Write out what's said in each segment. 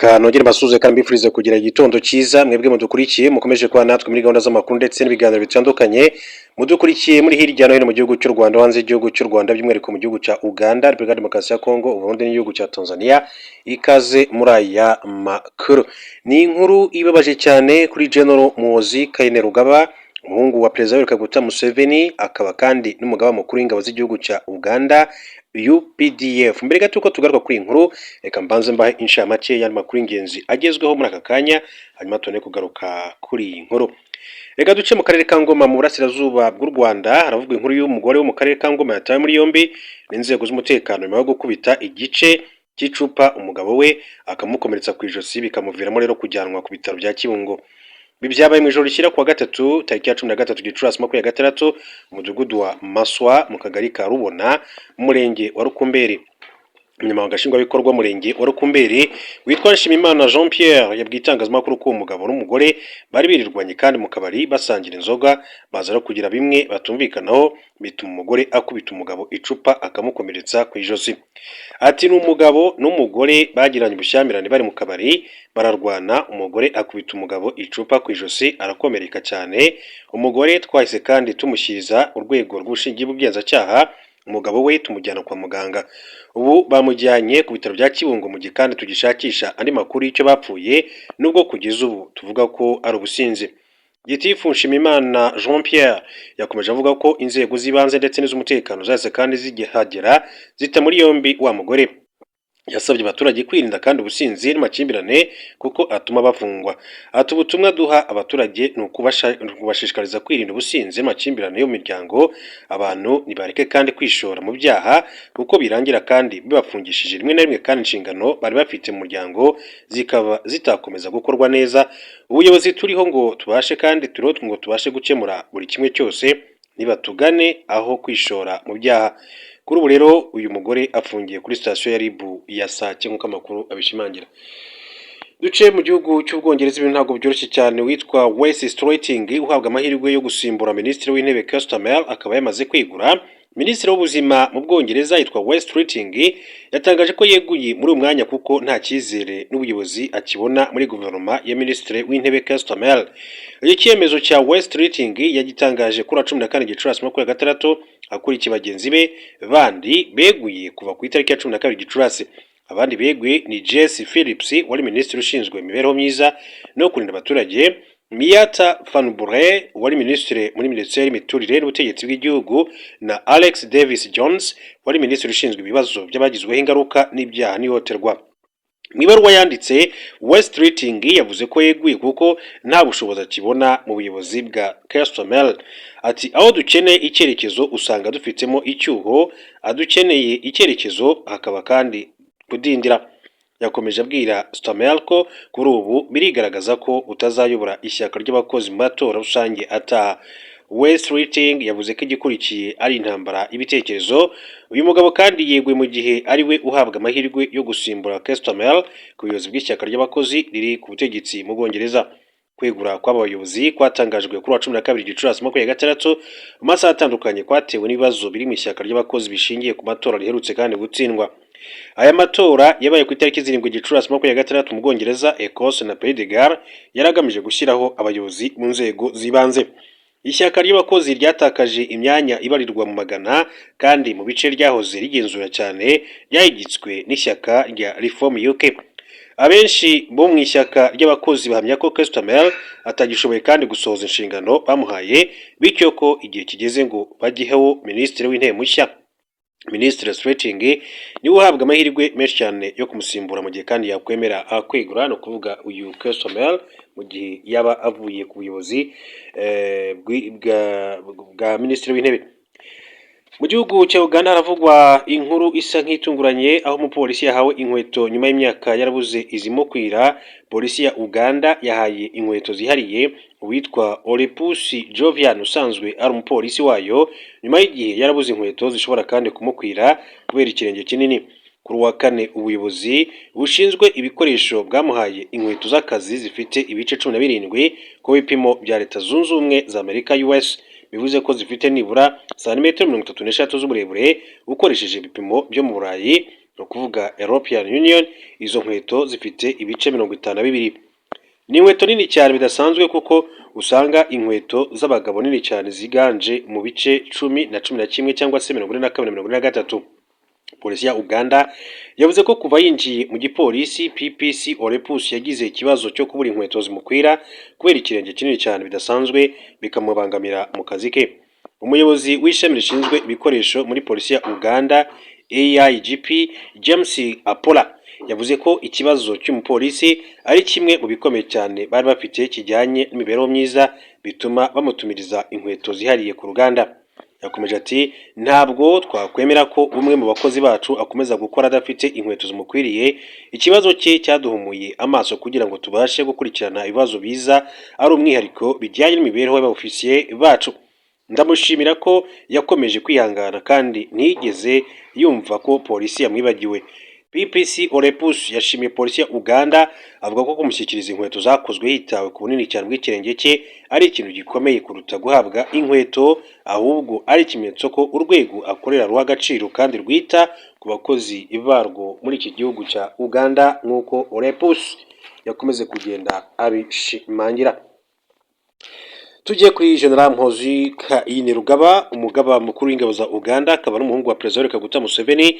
Kanogere basuze kandi mbifurize kugira igitondo cyiza mwebwe mudukurikiye mukomeje kuba natwe muri gahunda z'amakuru ndetse n'ibiganiro bitandukanye mudukurikiye muri hirya no hino mu gihugu cy'u Rwanda hanze y'igihugu cy'u Rwanda by'umwihariko mu gihugu cya Uganda, Repubulika Demokarasi ya Kongo, Uburundi n'igihugu cya Tanzania. Ikaze muri aya makuru. Ni inkuru ibabaje cyane kuri General Muhoozi Kainerugaba, umuhungu wa Perezida Yoweri Kaguta Museveni, akaba kandi n'umugaba mukuru w'ingabo z'igihugu cya Uganda UPDF. Mbere gato uko tugaruka kuri inkuru, reka mbanze mbahe inshamake y'amakuru y'ingenzi agezweho muri aka kanya, hanyuma tubone kugaruka kuri iyi nkuru. Reka duce mu karere ka Ngoma mu burasirazuba bw'u Rwanda. Haravugwa inkuru y'umugore wo mu karere ka Ngoma yatawe muri yombi n'inzego z'umutekano nyuma yo gukubita igice cy'icupa umugabo we akamukomeretsa ku ijosi, bikamuviramo rero kujyanwa ku bitaro bya Kibungo. Ibi byabaye mu ijoro rishyira kuwa gatatu tariki ya 13 Gicurasi 2026 mu mudugudu wa Maswa mu kagari ka Rubona mu murenge wa Rukumberi. Umunyamabanga nshingwabikorwa w'umurenge wa Rukumberi witwa Nshimiyimana Jean Pierre yabwiye itangazamakuru ko umugabo n'umugore bari birirwanye kandi mu kabari basangira inzoga, baza no kugira bimwe batumvikanaho bituma umugore akubita umugabo icupa akamukomeretsa ku ijosi. Ati ni umugabo n'umugore bagiranye ubushyamirane bari mu kabari bararwana, umugore akubita umugabo icupa ku ijosi arakomereka cyane. Umugore twahise kandi tumushyiriza urwego rw'ubushingiye bw'ubugenzacyaha, umugabo we tumujyana kwa muganga. Ubu bamujyanye ku bitaro bya Kibungo mu gihe kandi tugishakisha andi makuru y'icyo bapfuye, nubwo kugeza ubu tuvuga ko ari ubusinzi. Gitifu Nshimiyimana Jean Pierre yakomeje avuga ko inzego z'ibanze ndetse n'iz'umutekano zahise kandi zigihagera zita muri yombi wa mugore. Yasabye abaturage kwirinda kandi ubusinzi n'amakimbirane kuko atuma bafungwa. Ati ubutumwa duha abaturage ni ukubashishikariza kwirinda ubusinzi n'amakimbirane yo mu miryango. Abantu nibareke kandi kwishora mu byaha kuko birangira kandi bibafungishije rimwe na rimwe, kandi inshingano bari bafite mu muryango zikaba zitakomeza gukorwa neza. Ubuyobozi turiho ngo tubashe kandi turotwe ngo tubashe gukemura buri kimwe cyose, nibatugane aho kwishora mu byaha. Kuri ubu rero uyu mugore afungiye kuri sitasiyo ya RIB ya Sake nk'uko amakuru abishimangira. Duce mu gihugu cy'Ubwongereza, ibintu ntabwo byoroshye cyane. Witwa Wes Streeting uhabwa amahirwe yo gusimbura Minisitiri w'Intebe Keir Starmer akaba yamaze kwegura. Minisitiri w'ubuzima mu Bwongereza yitwa Wes Streeting yatangaje ko yeguye muri uyu mwanya kuko nta cyizere n'ubuyobozi akibona muri guverinoma ya Minisitiri w'Intebe Keir Starmer. Iki cyemezo cya Wes Streeting yagitangaje kuri 14 Gicurasi 2026 akurikiye bagenzi be bandi beguye kuva ku itariki ya 12 Gicurasi. Abandi beguye ni Jesse Phillips wari minisitiri ushinzwe imibereho myiza no kurinda abaturage, Miata Fanbure wari minisitiri muri minisiteri y'imiturire n'ubutegetsi bw'igihugu, na Alex Davis Jones wari minisitiri ushinzwe ibibazo by'abagizweho ingaruka n'ibyaha n'ihohoterwa. Mu ibaruwa yanditse, Wes Streeting yavuze ko yeguye kuko nta bushobozi akibona mu buyobozi bwa Keir Starmer. Ati aho dukeneye icyerekezo usanga dufitemo icyuho, adukeneye icyerekezo hakaba kandi kudindira. Yakomeje abwira Starmer ko kuri ubu birigaragaza ko utazayobora ishyaka ry'abakozi mu matora rusange ataha. Wes Streeting yavuze ko igikurikiye ari intambara y'ibitekerezo. Uyu mugabo kandi yeguye mu gihe ari we uhabwa amahirwe yo gusimbura Keir Starmer ku buyobozi bw'ishyaka ry'abakozi riri ku butegetsi mu Bwongereza. Kwegura kw'aba bayobozi kwatangajwe kuri 12 Gicurasi 2026 mu masaha atandukanye, kwatewe n'ibibazo biri mu ishyaka ry'abakozi bishingiye ku matora riherutse kandi gutsindwa. Aya matora yabaye ku itariki 7 Gicurasi 2026 mu Bwongereza, Ecosse na Pays de Galles, yaragamije gushyiraho abayobozi mu nzego z'ibanze. Ishyaka ry'abakozi ryatakaje imyanya ibarirwa mu magana kandi mu bice ryahoze rigenzura cyane ryahigitswe n'ishyaka rya Reform UK. Abenshi bo mu ishyaka ry'abakozi bahamya ko Keir Starmer atagishoboye kandi gusohoza inshingano bamuhaye, bityo ko igihe kigeze ngo bagiheho minisitiri w'intebe mushya. Minisitiri Streeting niwe uhabwa amahirwe menshi cyane yo kumusimbura mu gihe kandi yakwemera kwegura, no kuvuga uyu Keir Starmer mu gihe yaba avuye ku buyobozi bwa minisitiri w'intebe. Mu gihugu cya Uganda haravugwa inkuru isa nk'itunguranye, aho umupolisi yahawe inkweto nyuma y'imyaka yarabuze izimukwira. Polisi ya Uganda yahaye inkweto zihariye uwitwa Olepusi Jovian usanzwe ari umupolisi wayo nyuma y'igihe yarabuze inkweto zishobora kandi kumukwira kubera ikirenge kinini. Kuri wa kane ubuyobozi bushinzwe ibikoresho bwamuhaye inkweto z'akazi zifite ibice 17 ku bipimo bya Leta Zunze Ubumwe za Amerika US, bivuze ko zifite nibura santimetero 33 z'uburebure ukoresheje ibipimo byo mu Burayi ni ukuvuga European Union. Izo nkweto zifite ibice 52. Ni inkweto nini cyane bidasanzwe kuko usanga inkweto z'abagabo nini cyane ziganje mu bice 10 na 11 cyangwa se 42 na 43. Polisi ya Uganda yavuze ko kuva yinjiye mu gipolisi, PPC Olepus yagize ikibazo cyo kubura inkweto zimukwira kubera ikirenge kinini cyane bidasanzwe bikamubangamira mu kazi ke. Umuyobozi w'ishami rishinzwe ibikoresho muri polisi ya Uganda, AIGP James Apola, yavuze ko ikibazo cy'umupolisi ari kimwe mu bikomeye cyane bari bafite kijyanye n'imibereho myiza bituma bamutumiriza inkweto zihariye ku ruganda. Yakomeje ati ntabwo twakwemera ko umwe mu bakozi bacu akomeza gukora adafite inkweto zimukwiriye. Ikibazo cye cyaduhumuye amaso kugira ngo tubashe gukurikirana ibibazo biza ari umwihariko bijyanye n'imibereho y'abofisiye bacu. Ndamushimira ko yakomeje kwihangana kandi ntiyigeze yumva ko polisi yamwibagiwe. PPC Olepus yashimiye polisi ya Uganda avuga ko kumushyikiriza inkweto zakozwe hitawe ku bunini cyane bw'ikirenge cye ari ikintu gikomeye kuruta guhabwa inkweto, ahubwo ari ikimenyetso ko urwego akorera ruha agaciro kandi rwita ku bakozi barwo muri iki gihugu cya Uganda, nk'uko Olepus yakomeze kugenda abishimangira. Tugiye kuri General Muhoozi Kainerugaba, umugaba mukuru w'ingabo za Uganda, akaba n'umuhungu wa Perezida Kaguta Museveni,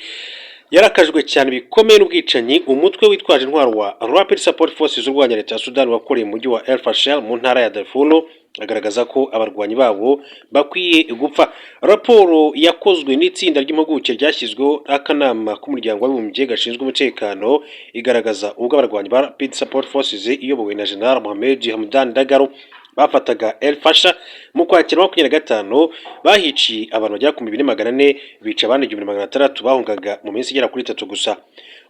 yarakajwe cyane bikomeye n'ubwicanyi umutwe witwaje intwaro wa Rapid Support Forces urwanya leta ya Sudan wakoreye mu mujyi wa El Fasher mu ntara ya Darfur, agaragaza ko abarwanyi babo bakwiye gupfa. Raporo yakozwe n'itsinda ry'impuguke ryashyizweho akanama k'umuryango w'abibumbye gashinzwe umutekano igaragaza ubwo abarwanyi ba Rapid Support Forces iyobowe na General Mohamed Hamdan Dagalo bafataga El Fasher mu Kwakira 2025, bahiciye abantu bagera ku 2400, bica abandi 1600 bahungaga mu minsi igera kuri 3 gusa.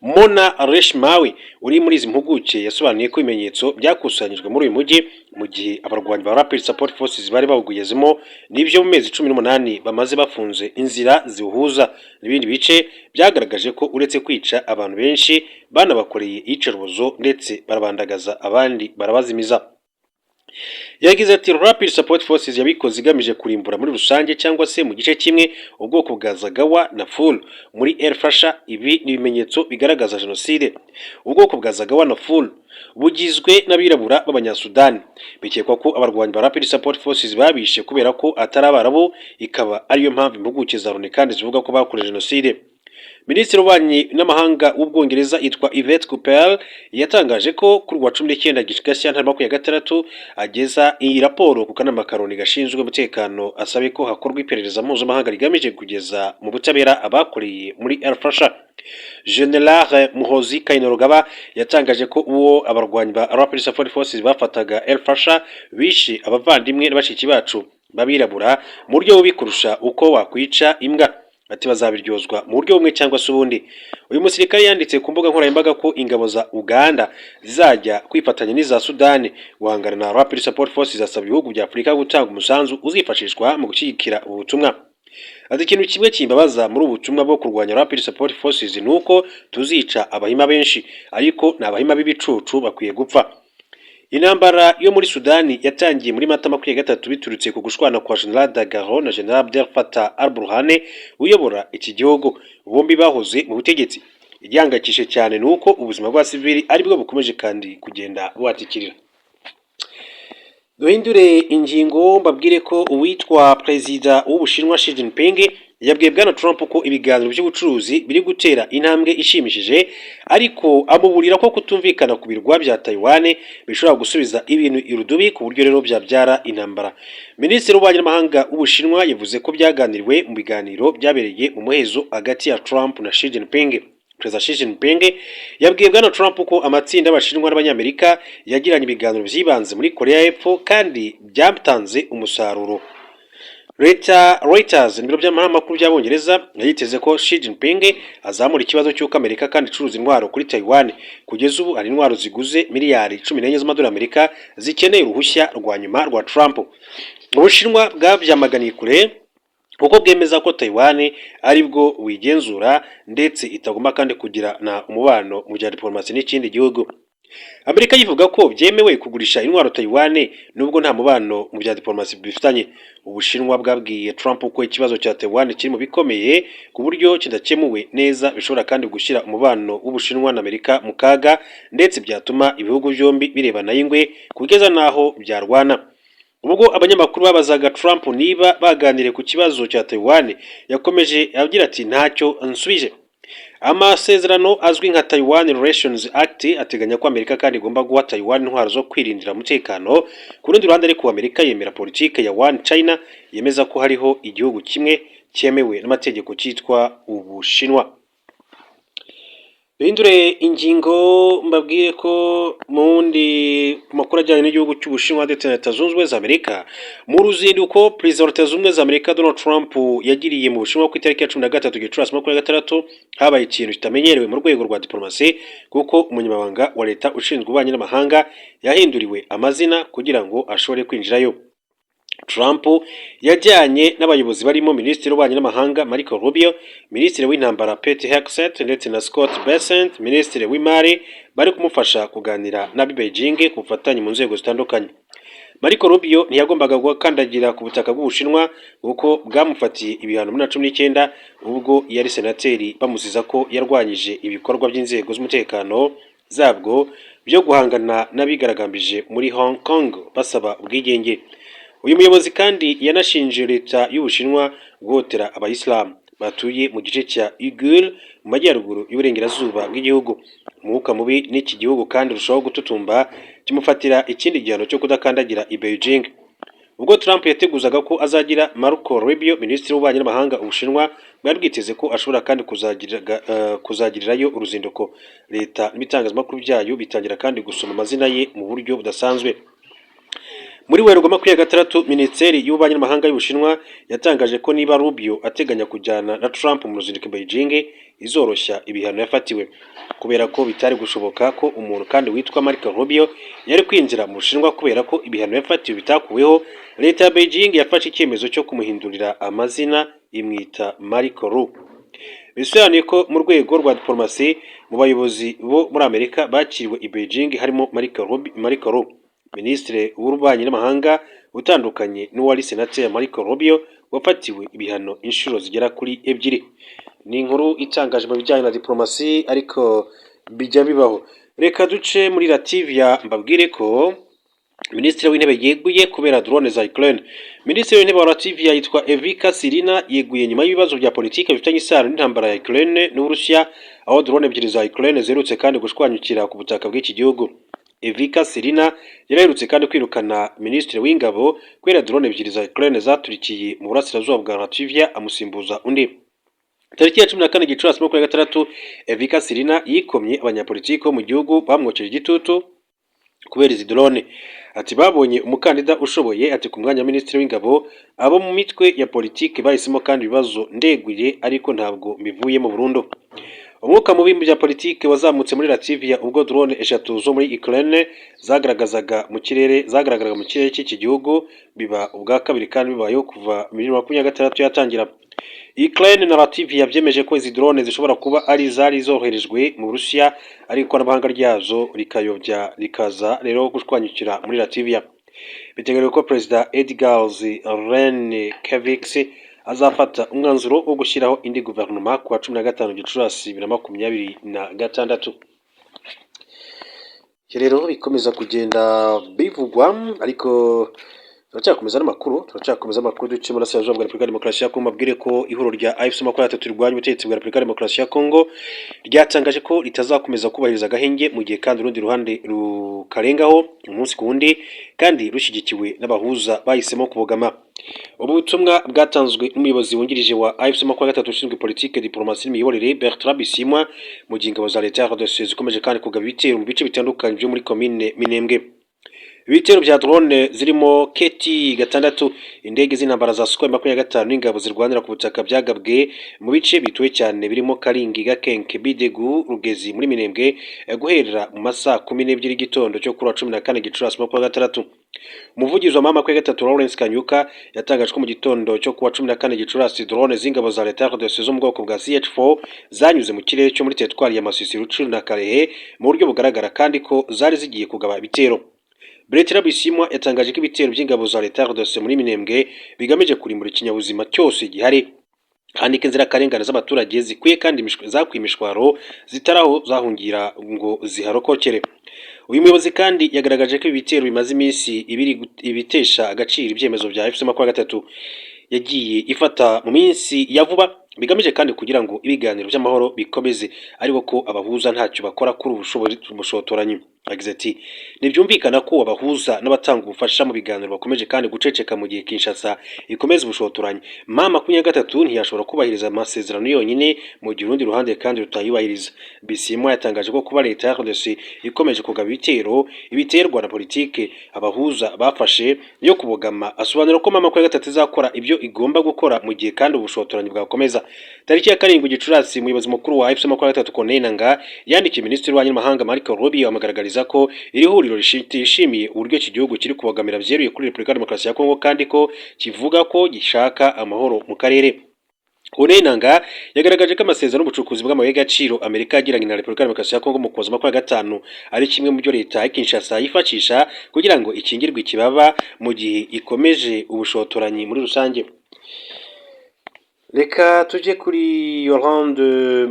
Mona Reshmawe uri muri izi mpuguke yasobanuye ko ibimenyetso byakusanyijwe muri uyu mujyi mu gihe abarwanyi ba Rapid Support Forces bari bawuguyezemo n'ibyo mu mezi 18 bamaze bafunze inzira zihuza n'ibindi bice, byagaragaje ko uretse kwica abantu benshi banabakoreye iyicarubozo ndetse barabandagaza abandi barabazimiza. Yagize ati Rapid Support Forces yabikoze igamije kurimbura muri rusange cyangwa se mu gice kimwe ubwoko bwa Zagawa na Ful muri El Fasher. Ibi ni ibimenyetso bigaragaza jenoside. Ubwoko bwa Zagawa na Ful bugizwe n'abirabura b'abanyasudani. Bikekwa ko abarwanyi ba Rapid Support Forces babishe kubera ko atari abarabo, ikaba ariyo mpamvu impuguke za Loni kandi zivuga ko bakoreje jenoside. Minisitiri w'ububanyi n'amahanga w'Ubwongereza yitwa Yvette Cooper yatangaje ko kuri wa 19 Gicurasi 2026 ageza iyi raporo ku kanama ka Loni gashinzwe umutekano, asabe ko hakorwa iperereza mpuzamahanga rigamije kugeza mu butabera abakoreye muri El Fasher. General Muhoozi Kainerugaba yatangaje ko uwo abarwanyi ba Rapid Support Forces bafataga El Fasher bishe abavandimwe n'abashiki bacu babirabura mu buryo bubi kurusha uko wakwica imbwa. Ati bazabiryozwa mu buryo bumwe cyangwa se ubundi. Uyu musirikare yanditse ku mbuga nkoranyambaga ko ingabo za Uganda zizajya kwifatanya n'iza Sudani guhangana na Rapid Support Forces, asaba ibihugu bya Afurika gutanga umusanzu uzifashishwa mu gushyigikira ubu butumwa. Ati ikintu kimwe kimbabaza muri ubu butumwa bwo kurwanya Rapid Support Forces nuko tuzica abahima benshi, ariko ni abahima b'ibicucu bakwiye gupfa. Intambara yo muri Sudani yatangiye muri Mata 23 biturutse ku gushwana kwa General Dagalo na General Abdel Fattah al-Burhan uyobora iki gihugu. Bombi bahoze mu butegetsi. Igihangayikishije cyane nuko ubuzima bwa civili ari bwo bukomeje kandi kugenda buhatikirira. Duhindure ingingo mbabwire ko uwitwa Perezida w'Ubushinwa Xi Jinping yabwiye Bwana Trump ko ibiganiro by'ubucuruzi biri gutera intambwe ishimishije, ariko amuburira ko kutumvikana ku birwa bya Taiwan bishobora gusubiza ibintu irudubi ku buryo rero byabyara intambara. Minisitiri w'ububanyi n'amahanga w'Ubushinwa yavuze ko byaganiriwe mu biganiro byabereye mu muhezo hagati ya Trump na Xi Jinping. Perezida Xi Jinping yabwiye Bwana Trump ko amatsinda y'Abashinwa n'Abanyamerika yagiranye ibiganiro byibanze muri Korea y'Epfo kandi byatanze umusaruro. Reuters n'ibiro by'amakuru by'Abongereza yiteze ko Xi Jinping azamura ikibazo cy'uko Amerika kandi icuruza intwaro kuri Taiwan. Kugeza ubu hari intwaro ziguze miliyari 14 z'amadolari Amerika zikeneye uruhushya rwa nyuma rwa Trump. Ubushinwa bwabyamaganiye kure kuko bwemeza ko Taiwan ari bwo wigenzura ndetse itagomba kandi kugira na umubano mu bya diplomasi n'ikindi gihugu. Amerika yivuga ko byemewe kugurisha intwaro Taiwan nubwo nta mubano mu bya diplomasi bifitanye. Ubushinwa bwabwiye Trump ko ikibazo cya Taiwan kiri mu bikomeye ku buryo kidakemuwe neza bishobora kandi gushyira umubano w'Ubushinwa na Amerika mu kaga, ndetse byatuma ibihugu byombi birebana y'ingwe kugeza naho byarwana. Ubwo abanyamakuru babazaga Trump niba baganiriye ku kibazo cya Taiwan, yakomeje agira ati ntacyo nsubije. Amasezerano azwi nka Taiwan Relations Act ateganya ko Amerika kandi igomba guha Taiwan intwaro zo kwirindira umutekano. Ku rundi ruhande ariko Amerika yemera politike ya One China yemeza ko hariho igihugu kimwe cyemewe n'amategeko cyitwa Ubushinwa. Bindure ingingo mbabwiye ko mundi makuru ajyanye n'igihugu cy'Ubushinwa ndetse na Leta Zunze Ubumwe za Amerika, mu ruzinduko Perezida wa Leta Zunze Ubumwe za Amerika Donald Trump yagiriye mu Bushinwa ku itariki ya 13 Gicurasi 2026, habaye ikintu kitamenyerewe mu rwego rwa diplomasi kuko umunyamabanga wa leta ushinzwe ububanyi n'amahanga yahinduriwe amazina kugira ngo ashobore kwinjirayo. Trump yajyanye n'abayobozi barimo Minisitiri w'Ububanyi n'Amahanga Marco Rubio, Minisitiri w'Intambara Pete Hegseth ndetse na Scott Bessent, Minisitiri w'Imari, bari kumufasha kuganira na Beijing ku bufatanye mu nzego zitandukanye. Marco Rubio ntiyagombaga gukandagira ku butaka bw'Ubushinwa kuko bwamufatiye ibihano muri 2019 ubwo yari senateri, bamuziza ko yarwanyije ibikorwa by'inzego z'umutekano zabwo byo guhangana n'abigaragambije muri Hong Kong basaba ubwigenge. Uyu muyobozi kandi yanashinje leta y'Ubushinwa guhotera abayisilamu batuye mu gice cya Uyghur mu majyaruguru y'uburengerazuba bw'igihugu. Umwuka mubi n'iki gihugu kandi rushaho gututumba kimufatira ikindi gihano cyo kudakandagira i Beijing. Ubwo Trump yateguzaga ko azagira Marco Rubio Minisitiri w'Ububanyi n'Amahanga Ubushinwa, bwari bwiteze ko ashobora kandi kuzagirirayo uruzinduko. Leta n'ibitangazamakuru byayo bitangira kandi gusoma amazina ye mu buryo budasanzwe. Muri Werurwe 2026, Minisiteri y'Ububanyi n'Amahanga y'Ubushinwa yatangaje ko niba Rubio ateganya kujyana na Trump mu ruzinduko i Beijing, izoroshya ibihano yafatiwe, kubera ko bitari gushoboka ko umuntu kandi witwa Marco Rubio yari kwinjira mu Bushinwa kubera ko ibihano yafatiwe bitakuweho. Leta ya Beijing yafashe icyemezo cyo kumuhindurira amazina imwita Marco Ru. Bisobanuye ko mu rwego rwa diplomasi mu bayobozi bo muri Amerika bakiriwe i Beijing harimo Marco Ru, Minisitiri w'Ububanyi n'Amahanga utandukanye n'uwari senateri Marco Rubio wafatiwe ibihano inshuro zigera kuri 2. Ni inkuru itangaje mu bijyanye na diplomasi ariko bijya bibaho. Reka duce muri Latvia mbabwire ko Minisitiri w'Intebe yeguye kubera drone za Ukraine. Minisitiri w'Intebe wa Latvia yitwa Evika Sirina yeguye nyuma y'ibibazo bya politike bifitanye isano n'intambara ya Ukraine n'Uburusiya, aho drone ebyiri za Ukraine zerutse kandi gushwanyukira ku butaka bw'iki gihugu. Evika Sirina yaraherutse kandi kwirukana Minisitiri w'Ingabo kubera drone ebyiri za Ukraine zaturikiye mu burasirazuba bwa Latvia, amusimbuza undi. Tariki ya 14 Gicurasi 2026, Evika Sirina yikomye abanyapolitiki bo mu gihugu bamwokeje igitutu kubera izi drone. Ati babonye umukandida ushoboye ati ku mwanya wa Minisitiri w'Ingabo, abo mu mitwe ya politiki bahisemo kandi ibibazo ndeguye ariko ntabwo mbivuyemo burundu. Umwuka mubi mu bya politiki wazamutse muri Latvia ubwo drone 3 zo muri Ukraine zagaragaraga mu kirere cy'iki gihugu, biba ubwa kabiri kandi bibayeho kuva 2026 yatangira. Ukraine na Latvia byemeje ko izi drone zishobora kuba ari zari zoherejwe mu Burusiya ariko n'abahanga ryazo rikayobya rikaza rero gushwanyukira muri Latvia. Biteganyijwe ko Perezida Edgars Rinkēvičs azafata umwanzuro wo gushyiraho indi guverinoma ku wa 15 Gicurasi 2026. Rero bikomeza kugenda bivugwa ariko turacyakomeza n'amakuru duce muri Burasirazuba bwa Repubulika ya Demokarasi ya Kongo. Mabwire ko ihuriro rya AFC/M23 rirwanya ubutegetsi bwa Repubulika ya Demokarasi ya Kongo ryatangaje ko ritazakomeza kubahiriza agahenge mu gihe kandi urundi ruhande rukarengaho umunsi ku wundi kandi rushyigikiwe n'abahuza bahisemo kubogama. Ubu butumwa bwatanzwe n'umuyobozi wungirije wa AFC/M23 ushinzwe politike, diplomasi n'imiyoborere Bertrand Bisimwa mu gihe ingabo za leta ya RDC zikomeje kandi kugaba ibitero mu bice bitandukanye byo muri komine Minembwe. Ibitero bya drone zirimo KT-6 indege z'intambara za Sukhoi 25 n'ingabo zirwanira ku butaka byagabwe mu bice bituwe cyane birimo Karingi, Gakenke, Bidegu, Rugezi muri Minembwe guhera mu masaa 12 gitondo cyo kuri 14 Gicurasi 2026. Umuvugizi wa M23 Lawrence Kanyuka yatangaje ko mu gitondo cyo kuwa 14 Gicurasi drone z'ingabo za leta RDC zo mu bwoko bwa CH4 zanyuze mu kirere cyo muri teritwari ya Masisi, Rucuru na Karehe mu buryo bugaragara kandi ko zari zigiye kugaba ibitero. Bertrand Bisimwa yatangaje ko ibitero by'ingabo za leta RDC muri Minembwe bigamije kurimbura ikinyabuzima cyose gihari kandi ko inzirakarengane z'abaturage zikwiye kandi zakwimishwaro zitaraho zahungira ngo ziharokokere. Uyu muyobozi kandi yagaragaje ko ibitero bimaze iminsi ibitesha agaciro ibyemezo bya FC23 yagiye ifata mu minsi ya vuba bigamije kandi kugira ngo ibiganiro by'amahoro bikomeze ariko ko abahuza ntacyo bakora kuri ubushotoranyi. Agize ati nibyumvikana ko abahuza n'abatanga ubufasha mu biganiro bakomeje kandi guceceka mu gihe Kinshasa ikomeza ubushotoranyi. M23 ntiyashobora kubahiriza amasezerano yonyine mu gihe urundi ruhande kandi rutayubahiriza. Bisimwa yatangaje ko kuba leta ya RDC ikomeje kugaba ibitero ibiterwa na politike abahuza bafashe yo kubogama. Asobanura ko M23 izakora ibyo igomba gukora mu gihe kandi ubushotoranyi bwakomeza. Tariki ya 7 Gicurasi umuyobozi mukuru wa FC23 Corneille Nangaa yandikiye Minisitiri w'Ububanyi n'Amahanga Marco Rubio amagaragariza ko iri huriro rishimye uburyo iki gihugu kiri kubagamira byeruye kuri Repubulika ya Demokarasi ya Kongo kandi ko kivuga ko gishaka amahoro mu karere. Corneille Nangaa yagaragaje ko amasezerano y'ubucukuzi bw'amabuye y'agaciro Amerika yagiranye na Repubulika ya Demokarasi ya Kongo mu Ukuboza 25 ari kimwe mu byo leta ya Kinshasa yifashisha kugira ngo ikingirwe ikibaba mu gihe ikomeje ubushotoranyi muri rusange. Reka tujye kuri Yolande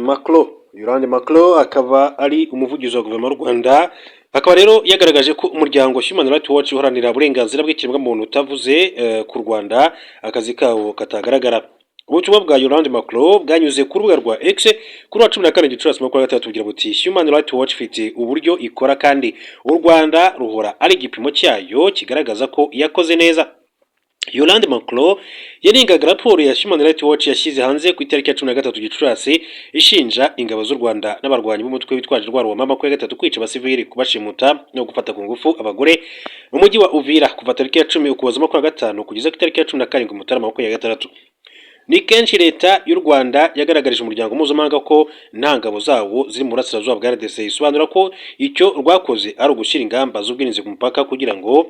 Macron akaba ari umuvugizi wa guverinoma y'u Rwanda, akaba rero yagaragaje ko umuryango Human Rights Watch uharanira uburenganzira bw'ikiremwamuntu utavuze ku Rwanda akazi kawo katagaragara. Ubutumwa bwa Yolande Macron bwanyuze ku rubuga rwa X kuri 14 Gicurasi 2023 bugira buti Human Rights Watch ifite uburyo ikora kandi u Rwanda ruhora ari igipimo cyayo kigaragaza ko yakoze neza. Yolande Macron yaringaga raporo ya Human Rights Watch yashyize hanze ku itariki ya 13 Gicurasi ishinja ingabo z'u Rwanda n'abarwanyi b'umutwe witwaje intwaro wa M23 kwica abasivili, kubashimuta no gufata ku ngufu abagore mu mujyi wa Uvira kuva tariki ya 10 Ukuboza 25 kugeza ku itariki ya 17 Mutarama 2026. Ni kenshi leta y'u Rwanda yagaragarije umuryango mpuzamahanga ko nta ngabo zawo ziri mu burasirazuba bwa RDC. Isobanura ko icyo rwakoze ari ugushyira ingamba z'ubwirinzi ku mupaka kugira ngo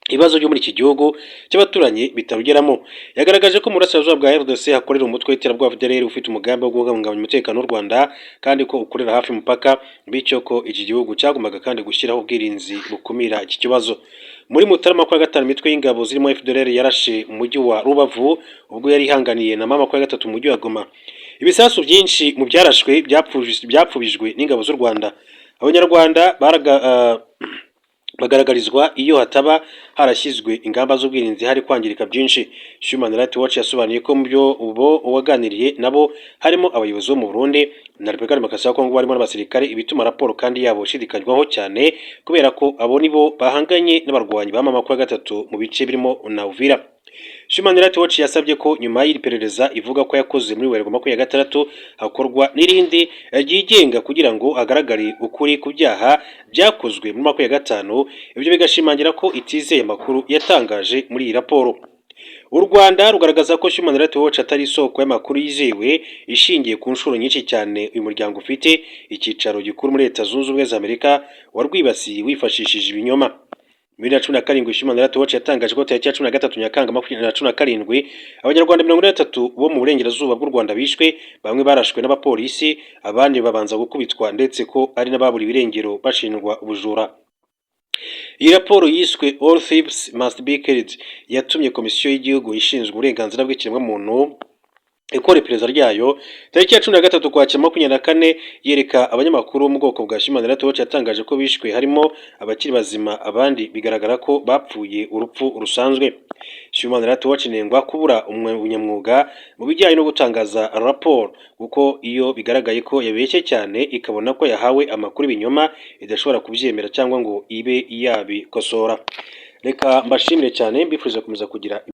ibibazo byo muri iki gihugu cy'abaturanyi bitarugeramo. Yagaragaje ko mu burasirazuba bwa RDC hakorera umutwe w'iterabwoba FDLR ufite umugambi wo guhungabanya umutekano w'u Rwanda kandi ko ukorera hafi umupaka, bityo ko iki gihugu cyagombaga kandi gushyiraho ubwirinzi bukumira iki kibazo. Muri Mutarama 25 imitwe y'ingabo zirimo FDLR yarashe umujyi wa Rubavu ubwo yari ihanganiye na M23 mu mujyi wa Goma. Ibisasu byinshi mu byarashwe byapfubijwe n'ingabo z'u Rwanda. Abanyarwanda bagaragarizwa iyo hataba harashyizwe ingamba z'ubwirinzi hari kwangirika byinshi. Human Rights Watch yasobanuye ko mu byo waganiriye nabo harimo abayobozi bo mu Burundi na Repubulika ya Demokarasi ya Kongo barimo n'abasirikare, ibituma raporo kandi yabo ishidikanywaho cyane kubera ko abo nibo bahanganye n'abarwanyi ba M23 mu bice birimo na Uvira. Human Rights Watch yasabye ko nyuma y'iri perereza ivuga ko yakoze muri Werurwe 2026 hakorwa n'irindi ryigenga kugira ngo hagaragare ukuri ku byaha byakozwe muri 2025. Ibyo bigashimangira ko itizeye amakuru yatangaje muri iyi raporo. U Rwanda rugaragaza ko Human Rights Watch atari isoko y'amakuru yizewe ishingiye ku nshuro nyinshi cyane uyu muryango ufite icyicaro gikuru muri Leta Zunze Ubumwe za Amerika warwibasiye wifashishije ibinyoma. Muri 2017 Human Rights Watch yatangaje ko tariki ya 13 Nyakanga 2017 Abanyarwanda 33 bo mu burengerazuba bw'u Rwanda bishwe, bamwe barashwe n'abapolisi abandi babanza gukubitwa ndetse ko ari n'ababuri birengero bashinjwa ubujura. Iyi raporo yiswe All Thieves Must Be Killed yatumye komisiyo y'igihugu ishinzwe uburenganzira bw'ikiremwamuntu ikora iperereza ryayo. Tariki ya 13 Ukwakira 2024 yereka abanyamakuru mu bwoko bwa Human Rights Watch yatangaje ko bishwe harimo abakiri bazima, abandi bigaragara ko bapfuye urupfu rusanzwe. Human Rights Watch inengwa kubura umunyamwuga mu bijyanye no gutangaza raporo kuko iyo bigaragaye ko yabeshye cyane ikabona ko yahawe amakuru ibinyoma idashobora kubyemera cyangwa ngo ibe yabikosora. Reka mbashimire cyane, mbifuriza kumeza kugira